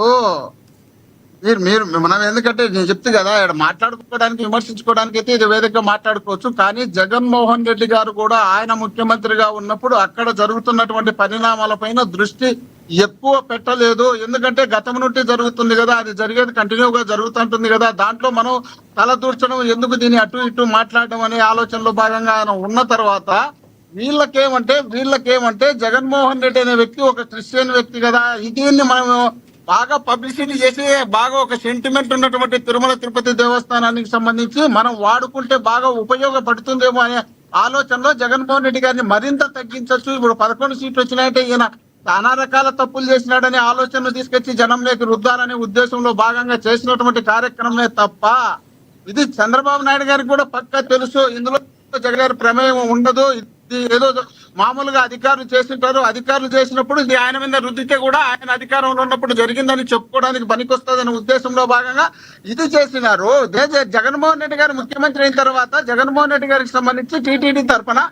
ఓ మీరు మీరు మనం ఎందుకంటే నేను చెప్తే కదా ఇక్కడ మాట్లాడుకోవడానికి విమర్శించుకోవడానికి అయితే ఇది వేదికగా మాట్లాడుకోవచ్చు. కానీ జగన్మోహన్ రెడ్డి గారు కూడా ఆయన ముఖ్యమంత్రిగా ఉన్నప్పుడు అక్కడ జరుగుతున్నటువంటి పరిణామాలపైన దృష్టి ఎక్కువ పెట్టలేదు. ఎందుకంటే గతం నుండి జరుగుతుంది కదా, అది జరిగేది కంటిన్యూగా జరుగుతుంటుంది కదా. దాంట్లో మనం తలదూర్చడం ఎందుకు, దీన్ని అటు ఇటు మాట్లాడడం అనే ఆలోచనలో భాగంగా ఆయన ఉన్న తర్వాత వీళ్ళకేమంటే జగన్మోహన్ రెడ్డి అనే వ్యక్తి ఒక క్రిస్టియన్ వ్యక్తి కదా, దీన్ని మనం బాగా పబ్లిసిటీ చేసి బాగా ఒక సెంటిమెంట్ ఉన్నటువంటి తిరుమల తిరుపతి దేవస్థానానికి సంబంధించి మనం వాడుకుంటే బాగా ఉపయోగపడుతుందేమో అనే ఆలోచనలో జగన్మోహన్ రెడ్డి గారిని మరింత తగ్గించవచ్చు. ఇప్పుడు 11 సీట్లు వచ్చినాయంటే ఈయన చాలా రకాల తప్పులు చేసినాడనే ఆలోచనను తీసుకొచ్చి జనంలోకి రుద్దాలనే ఉద్దేశంలో భాగంగా చేసినటువంటి కార్యక్రమమే తప్ప ఇది చంద్రబాబు నాయుడు గారికి కూడా పక్కా తెలుసు. ఇందులో జగన్ గారి ప్రమేయం ఉండదు. ఇది ఏదో మామూలుగా అధికారులు చేస్తుంటారు. అధికారులు చేసినప్పుడు ఇది ఆయన మీద రుద్దితే కూడా ఆయన అధికారంలో ఉన్నప్పుడు జరిగిందని చెప్పుకోవడానికి పనికొస్తుందనే ఉద్దేశంలో భాగంగా ఇది చేసినారు. జగన్మోహన్ రెడ్డి గారు ముఖ్యమంత్రి అయిన తర్వాత జగన్మోహన్ రెడ్డి గారికి సంబంధించి టీటీడీ తరఫున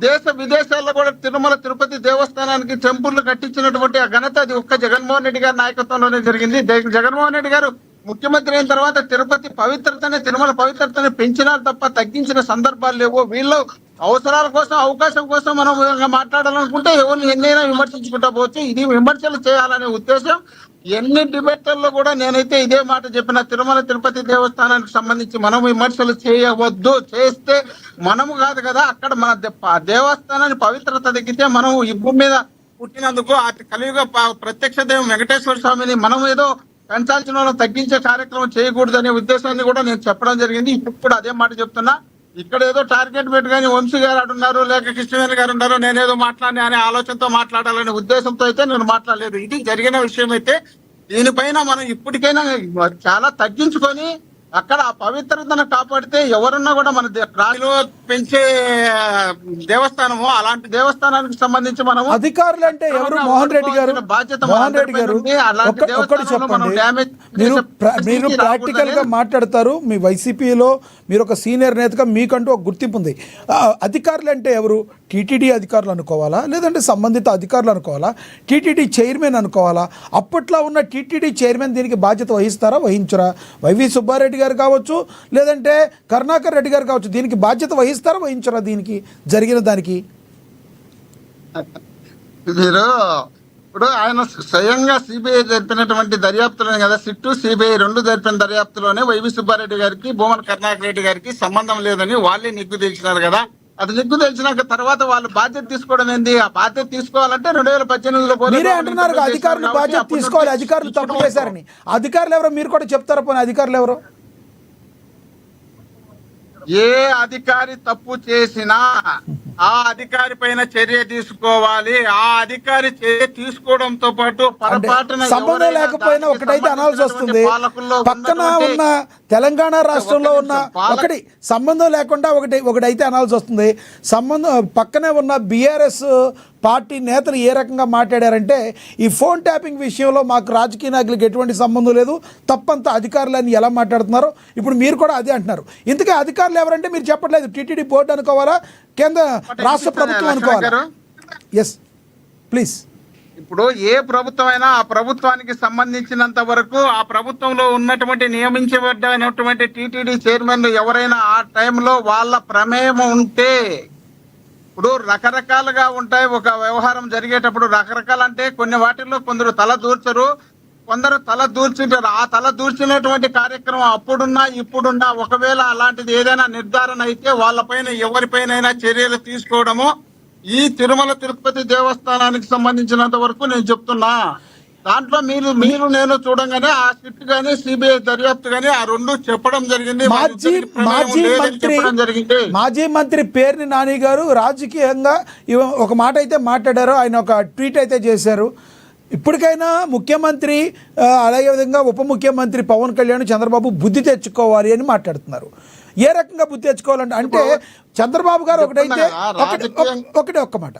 దేశ విదేశాల్లో కూడా తిరుమల తిరుపతి దేవస్థానానికి టెంపుల్లు కట్టించినటువంటి ఆ ఘనత అది ఒక్క జగన్మోహన్ రెడ్డి గారి నాయకత్వంలోనే జరిగింది. జగన్మోహన్ రెడ్డి గారు ముఖ్యమంత్రి అయిన తర్వాత తిరుపతి పవిత్రతని, తిరుమల పవిత్రతని పెంచినారు తప్ప తగ్గించిన సందర్భాలు లేవు. వీళ్ళు అవసరాల కోసం, అవకాశం కోసం మనం మాట్లాడాలనుకుంటే ఎవరిని ఎన్నైనా విమర్శించుకుంటా పోవచ్చు. ఇది విమర్శలు చేయాలనే ఉద్దేశం ఎన్ని డిబేట్లలో కూడా నేనైతే ఇదే మాట చెప్పిన. తిరుమల తిరుపతి దేవస్థానానికి సంబంధించి మనం విమర్శలు చేయవద్దు. చేస్తే మనము కాదు కదా, అక్కడ మన దేవస్థానాన్ని పవిత్రత తగ్గితే మనం ఈ భూమి మీద పుట్టినందుకు ఆ కలియుగ ప్రత్యక్ష దైవం వెంకటేశ్వర స్వామిని మనం ఏదో పెంచాల్సిన వాళ్ళని తగ్గించే కార్యక్రమం చేయకూడదనే ఉద్దేశాన్ని కూడా నేను చెప్పడం జరిగింది. ఇప్పుడు కూడా అదే మాట చెప్తున్నా. ఇక్కడ ఏదో టార్గెట్ పెట్టి కానీ వంశీ గారు ఉన్నారు, లేక కృష్ణవేణి గారు ఉన్నారు, నేనేదో మాట్లాడినా అనే ఆలోచనతో మాట్లాడాలనే ఉద్దేశంతో అయితే నేను మాట్లాడలేదు. ఇది జరిగిన విషయం అయితే దీనిపైన మనం ఇప్పటికైనా చాలా తగ్గించుకొని అక్కడ ఆ పవిత్రతను కాపాడితే ఎవరున్నా కూడా మన రాయిలో పెంచే దేవస్థానము, అలాంటి దేవస్థానానికి సంబంధించి మనం అధికారులు అంటే ఎవరు? మోహన్ రెడ్డి గారు, మోహన్ రెడ్డి గారు ఒక్కటి చెప్పండి. మీరు ప్రాక్టికల్ గా మాట్లాడతారు. మీ వైసీపీలో మీరు ఒక సీనియర్ నేతగా మీకంటూ ఒక గుర్తింపు ఉంది. అధికారులు అంటే ఎవరు? టీటీడీ అధికారులు అనుకోవాలా, లేదంటే సంబంధిత అధికారులు అనుకోవాలా, టీటీడీ చైర్మన్ అనుకోవాలా? అప్పట్లో ఉన్న టీటీడీ చైర్మన్ దీనికి బాధ్యత వహిస్తారా, వహించరా? వైవి సుబ్బారెడ్డి గారు కావచ్చు, లేదంటే కరుణాకర్ రెడ్డి గారు కావచ్చు, దీనికి బాధ్యత వహిస్తారా, వహించరా? దీనికి జరిగిన దానికి మీరు ఇప్పుడు ఆయన స్వయంగా సిబిఐ జరిపినటువంటి దర్యాప్తులోనే కదా, సిట్టు సిబిఐ రెండు జరిపిన దర్యాప్తులోనే వైవి సుబ్బారెడ్డి గారికి, భూమన కరుణాకర్ రెడ్డి గారికి సంబంధం లేదని వాళ్ళే నిగ్గు తెలిసినారు కదా. అది నిగ్గు తెలిసినాక తర్వాత వాళ్ళు బాధ్యత తీసుకోవడం ఏంది? ఆ బాధ్యత తీసుకోవాలంటే 2018లో మీరే అంటున్నారు అధికారులు బాధ్యత తీసుకోవాలి, అధికారులు తప్పు చేశారని. అధికారులు ఎవరో మీరు కూడా చెప్తారా? పోనీ అధికారులు ఎవరో? ఏ అధికారి తప్పు చేసినా ఆ అధికారి పైన చర్య తీసుకోవాలి. ఆ అధికారి చర్య తీసుకోవడంతో పాటు పొరపాటున సంబంధం లేకపోయినా ఒకటైతే అనాల్సి వస్తుంది. పక్కన ఉన్న తెలంగాణ రాష్ట్రంలో ఉన్న ఒకటి సంబంధం లేకుండా ఒకటైతే అనాల్సి వస్తుంది. పక్కనే ఉన్న బీఆర్ఎస్ పార్టీ నేతలు ఏ రకంగా మాట్లాడారంటే, ఈ ఫోన్ ట్యాపింగ్ విషయంలో మాకు రాజకీయ నాయకులకు ఎటువంటి సంబంధం లేదు, తప్పంతా అధికారులని ఎలా మాట్లాడుతున్నారో ఇప్పుడు మీరు కూడా అదే అంటున్నారు. ఇంతకీ అధికారులు ఎవరంటే మీరు చెప్పట్లేదు. టీటీడీ బోర్డు అనుకోవాలా, కేంద్ర రాష్ట్ర ప్రభుత్వం అనుకోవాలా? Yes please. ఇప్పుడు ఏ ప్రభుత్వం అయినా ఆ ప్రభుత్వానికి సంబంధించినంత వరకు ఆ ప్రభుత్వంలో ఉన్నటువంటి నియమించబడినటువంటి టీటీడీ చైర్మన్లు ఎవరైనా ఆ టైంలో వాళ్ళ ప్రమేయం ఉంటే, ఇప్పుడు రకరకాలుగా ఉంటాయి. ఒక వ్యవహారం జరిగేటప్పుడు రకరకాలు అంటే కొన్ని వాటిల్లో కొందరు తల దూర్చరు, కొందరు తల దూర్చుంటారు. ఆ తల దూర్చినటువంటి కార్యక్రమం అప్పుడున్నా ఇప్పుడున్నా ఒకవేళ అలాంటిది ఏదైనా నిర్ధారణ అయితే వాళ్ళపైన ఎవరిపైనైనా చర్యలు తీసుకోవడము ఈ తిరుమల తిరుపతి దేవస్థానానికి సంబంధించినంత వరకు నేను చెప్తున్నా. దాంట్లో మీరు నేను చూడంగానే ఆ సిట్ గానీ సిబిఐ దర్యాప్తు గానీ ఆ రెండు చెప్పడం జరిగింది. మాజీ మంత్రి పేర్ని నాని గారు రాజకీయంగా ఒక మాట అయితే మాట్లాడారు. ఆయన ఒక ట్వీట్ అయితే చేశారు. ఇప్పటికైనా ముఖ్యమంత్రి అలాగే విధంగా ఉప ముఖ్యమంత్రి పవన్ కళ్యాణ్, చంద్రబాబు బుద్ధి తెచ్చుకోవాలి అని మాట్లాడుతున్నారు. ఏ రకంగా బుద్ధి తెచ్చుకోవాలంటే అంటే చంద్రబాబు గారు ఒక్క మాట,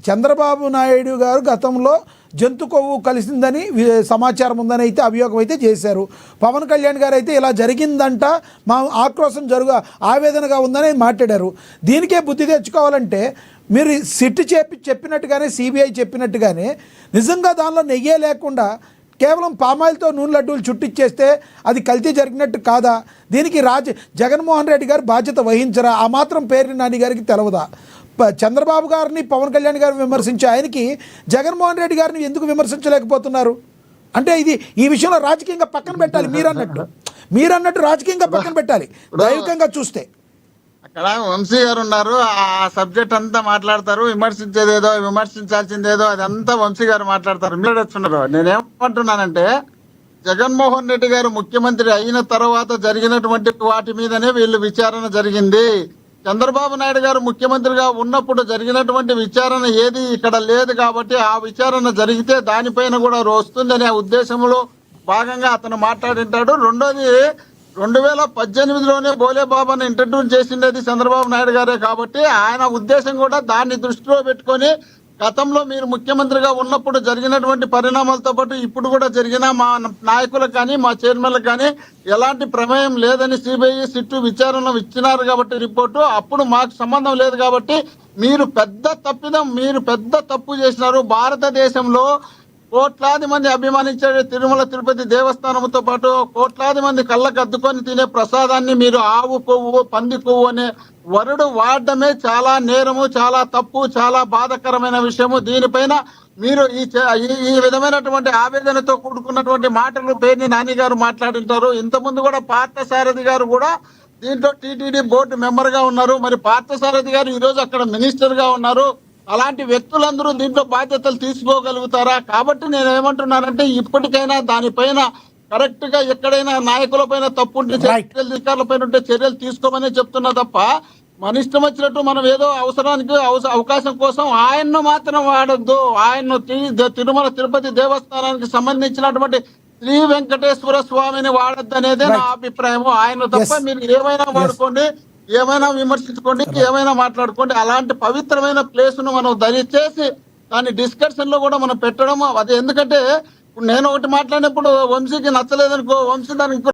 చంద్రబాబు నాయుడు గారు గతంలో జంతు కొవ్వు కలిసిందని సమాచారం ఉందని అయితే అభియోగం అయితే చేశారు. పవన్ కళ్యాణ్ గారు అయితే ఇలా జరిగిందంట, మా ఆక్రోశం ఆవేదనగా ఉందని మాట్లాడారు. దీనికే బుద్ధి తెచ్చుకోవాలంటే మీరు సిట్ చెప్పినట్టుగానే, సిబిఐ చెప్పినట్టుగానే నిజంగా దానిలో నెయ్యే లేకుండా కేవలం పామాయిల్తో నూనె లడ్డూలు చుట్టిచ్చేస్తే అది కల్తీ జరిగినట్టు కాదా? దీనికి జగన్మోహన్ రెడ్డి గారు బాధ్యత వహించరా? ఆ మాత్రం పేర్ని నాని గారికి తెలవదా? చంద్రబాబు గారిని పవన్ కళ్యాణ్ గారిని విమర్శించే ఆయనకి జగన్మోహన్ రెడ్డి గారిని ఎందుకు విమర్శించలేకపోతున్నారు? అంటే ఈ విషయంలో రాజకీయంగా పక్కన పెట్టాలి. మీరన్నట్టు రాజకీయంగా పక్కన పెట్టాలి, దైవికంగా చూస్తే. అక్కడ వంశీ గారు ఉన్నారు, ఆ సబ్జెక్ట్ అంతా మాట్లాడతారు. విమర్శించేదేదో విమర్శించాల్సిందేదో అదంతా వంశీ గారు మాట్లాడతారు. మీరు వచ్చున్నారు. నేనేమంటున్నానంటే జగన్మోహన్ రెడ్డి గారు ముఖ్యమంత్రి అయిన తర్వాత జరిగినటువంటి వాటి మీదనే వీళ్ళు విచారణ జరిగింది. చంద్రబాబు నాయుడు గారు ముఖ్యమంత్రిగా ఉన్నప్పుడు జరిగినటువంటి విచారణ ఏది ఇక్కడ లేదు కాబట్టి ఆ విచారణ జరిగితే దానిపైన కూడా వస్తుందనే ఉద్దేశంలో భాగంగా అతను మాట్లాడింటాడు. రెండోది 2018లోనే బోలే బాబాను ఇంట్రడ్యూస్ చేసిండేది చంద్రబాబు నాయుడు గారే కాబట్టి ఆయన ఉద్దేశం కూడా దాన్ని దృష్టిలో పెట్టుకొని గతంలో మీరు ముఖ్యమంత్రిగా ఉన్నప్పుడు జరిగినటువంటి పరిణామాలతో పాటు ఇప్పుడు కూడా జరిగిన మా నాయకులకు కానీ మా చైర్మన్లకు కానీ ఎలాంటి ప్రమేయం లేదని సిబిఐ సిట్టు విచారణ ఇచ్చినారు కాబట్టి రిపోర్టు అప్పుడు మాకు సంబంధం లేదు కాబట్టి మీరు పెద్ద తప్పు చేసినారు. భారతదేశంలో కోట్లాది మంది అభిమానించే తిరుమల తిరుపతి దేవస్థానంతో పాటు కోట్లాది మంది కళ్ళకు అద్దుకొని తినే ప్రసాదాన్ని మీరు ఆవు కొవ్వు పంది కొవ్వు అనే వరుడు వాడడమే చాలా నేరము, చాలా తప్పు, చాలా బాధాకరమైన విషయము. దీనిపైన మీరు ఈ విధమైనటువంటి ఆవేదనతో కూడుకున్నటువంటి మాటలు పేర్ని నాని గారు మాట్లాడింటారు. ఇంతకుముందు కూడా పార్థసారథి గారు కూడా దీంట్లో టీటీడీ బోర్డు మెంబర్ గా ఉన్నారు. మరి పార్థసారథి గారు ఈ రోజు అక్కడ మినిస్టర్ గా ఉన్నారు. అలాంటి వ్యక్తులందరూ దీంట్లో బాధ్యతలు తీసుకోగలుగుతారా? కాబట్టి నేను ఏమంటున్నానంటే ఇప్పటికైనా దానిపైన కరెక్ట్ గా ఎక్కడైనా నాయకుల పైన తప్పు ఉంటే అధికారుల పైన ఉంటే చర్యలు తీసుకోమని చెప్తున్నా తప్ప మన ఇష్టం వచ్చినట్టు మనం ఏదో అవసరానికి అవకాశం కోసం ఆయన్ను మాత్రం వాడొద్దు. ఆయన్ను తిరుమల తిరుపతి దేవస్థానానికి సంబంధించినటువంటి శ్రీ వెంకటేశ్వర స్వామిని వాడొద్దు అనేదే నా అభిప్రాయం. ఆయన తప్ప మీరు ఏమైనా వాడుకోండి, ఏమైనా విమర్శించుకోండి, ఏమైనా మాట్లాడుకోండి. అలాంటి పవిత్రమైన ప్లేస్ ను మనం దయచేసి దాని డిస్కషన్ లో కూడా మనం పెట్టడం అది. ఎందుకంటే నేను ఒకటి మాట్లాడినప్పుడు వంశీకి నచ్చలేదనుకో, వంశీ దానికి